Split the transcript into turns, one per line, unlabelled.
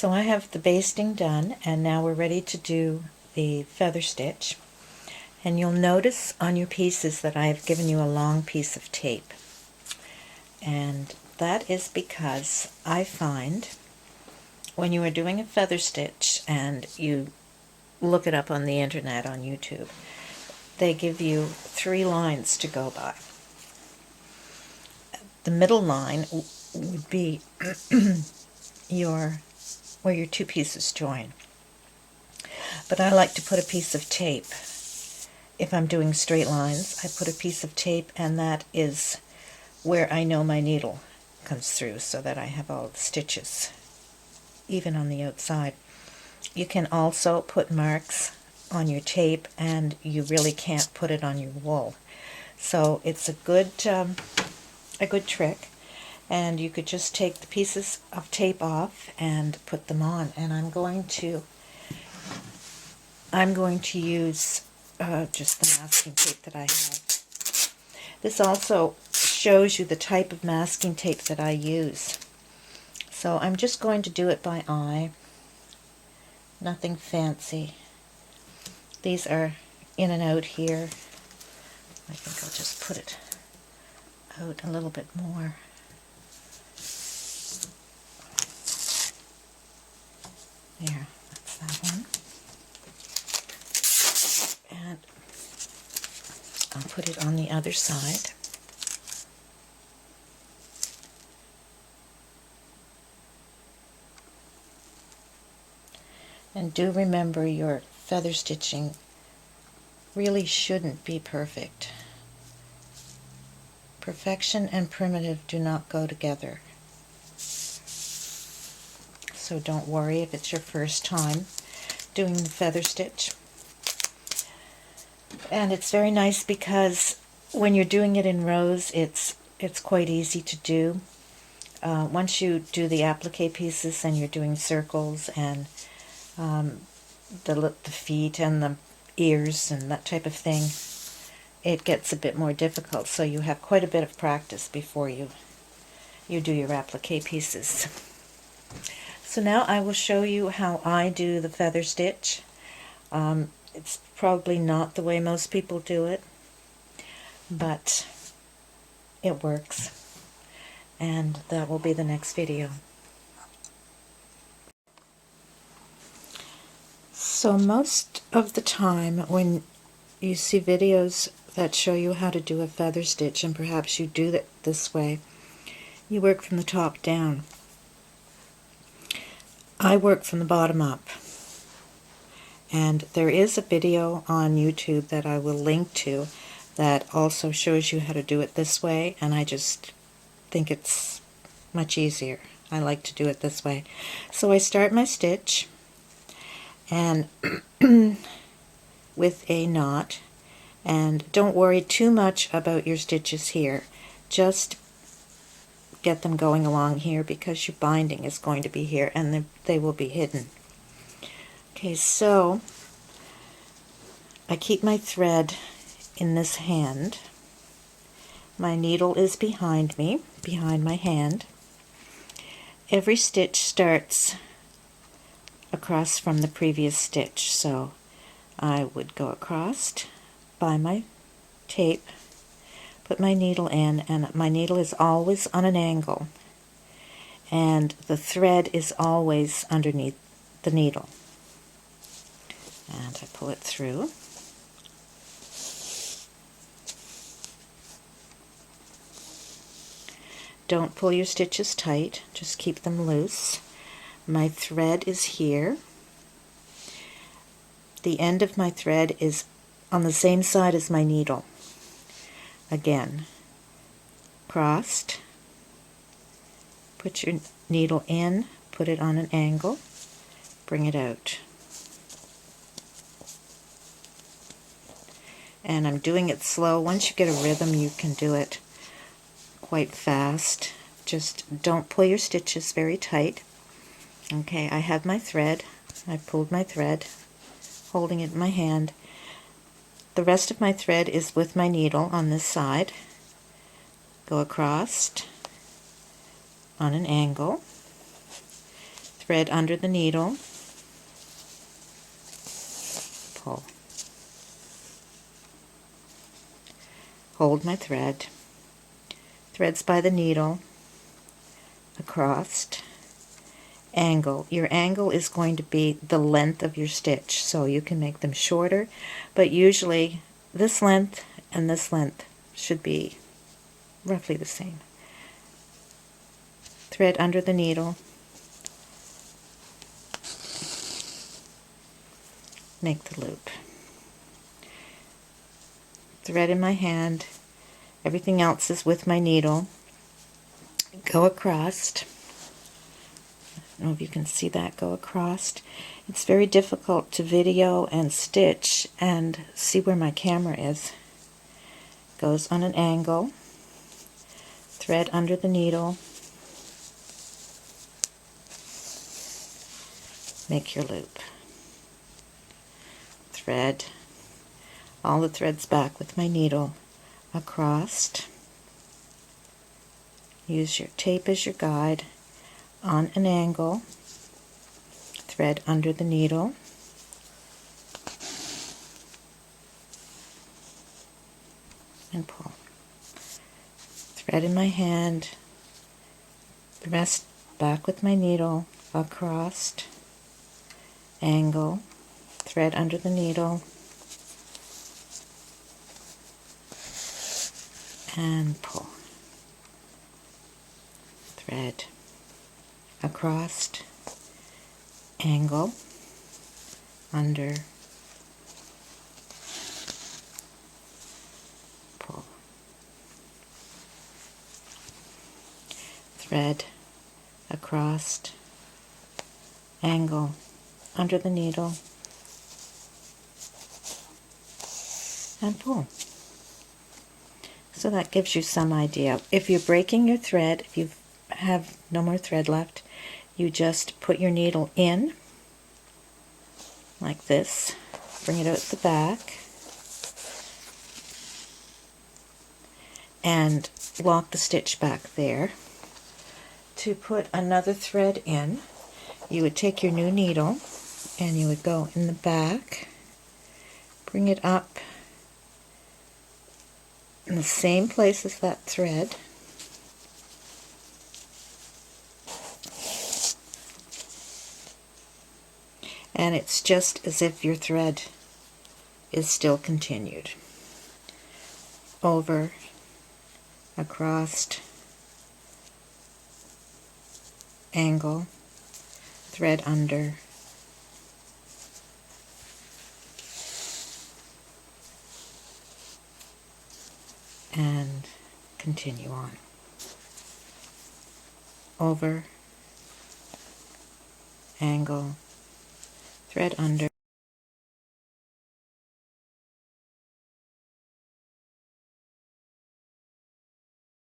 So I have the basting done, and now we're ready to do the feather stitch. And you'll notice on your pieces that I have given you a long piece of tape. And that is because I find when you are doing a feather stitch and you look it up on the internet, on YouTube, they give you 3 lines to go by. The middle line would be where your 2 pieces join. But I like to put a piece of tape. If I'm doing straight lines, I put a piece of tape, and that is where I know my needle comes through, so that I have all the stitches, even on the outside. You can also put marks on your tape, and you really can't put it on your wool. So it's a good trick. And you could just take the pieces of tape off and put them on. And I'm going to use just the masking tape that I have. This also shows you the type of masking tape that I use. So I'm just going to do it by eye. Nothing fancy. These are in and out here. I think I'll just put it out a little bit more. There, that's that one. And I'll put it on the other side. And do remember, your feather stitching really shouldn't be perfect. Perfection and primitive do not go together. So don't worry if it's your first time doing the feather stitch. And it's very nice because when you're doing it in rows, it's quite easy to do. Once you do the applique pieces and you're doing circles and the feet and the ears and that type of thing, it gets a bit more difficult. So you have quite a bit of practice before you do your applique pieces. So now I will show you how I do the feather stitch. It's probably not the way most people do it, but it works. And that will be the next video. So most of the time when you see videos that show you how to do a feather stitch, and perhaps you do it this way, you work from the top down. I work from the bottom up. And there is a video on YouTube that I will link to that also shows you how to do it this way, and I just think it's much easier. I like to do it this way. So I start my stitch and with a knot, and don't worry too much about your stitches here. Just get them going along here because your binding is going to be here and they will be hidden. Okay, so I keep my thread in this hand. My needle is behind me, behind my hand. Every stitch starts across from the previous stitch, so I would go across by my tape, put my needle in, and my needle is always on an angle, and the thread is always underneath the needle. And I pull it through. Don't pull your stitches tight, just keep them loose. My thread is here. The end of my thread is on the same side as my needle. Again, crossed, put your needle in, put it on an angle, bring it out. And I'm doing it slow. Once you get a rhythm, you can do it quite fast. Just don't pull your stitches very tight. Okay, I have my thread. I pulled my thread, holding it in my hand. The rest of my thread is with my needle on this side. Go across on an angle, thread under the needle, pull, hold my thread, threads by the needle, across, angle. Your angle is going to be the length of your stitch, so you can make them shorter, but usually this length and this length should be roughly the same. Thread under the needle, make the loop. Thread in my hand, everything else is with my needle. Go across. I don't know if you can see that go across. It's very difficult to video and stitch and see where my camera is. Goes on an angle, thread under the needle, make your loop. Thread all the threads back with my needle across. Use your tape as your guide, on an angle, thread under the needle, and pull. Thread in my hand, the rest back with my needle, across, angle, thread under the needle, and pull. Thread across, angle, under, pull. Thread across, angle, under the needle, and pull. So that gives you some idea. If you're breaking your thread, if you have no more thread left, you just put your needle in like this, bring it out the back, and lock the stitch back there. To put another thread in, you would take your new needle and you would go in the back, bring it up in the same place as that thread, and it's just as if your thread is still continued. Over, across, angle, thread under, and continue on. Over, angle, thread under,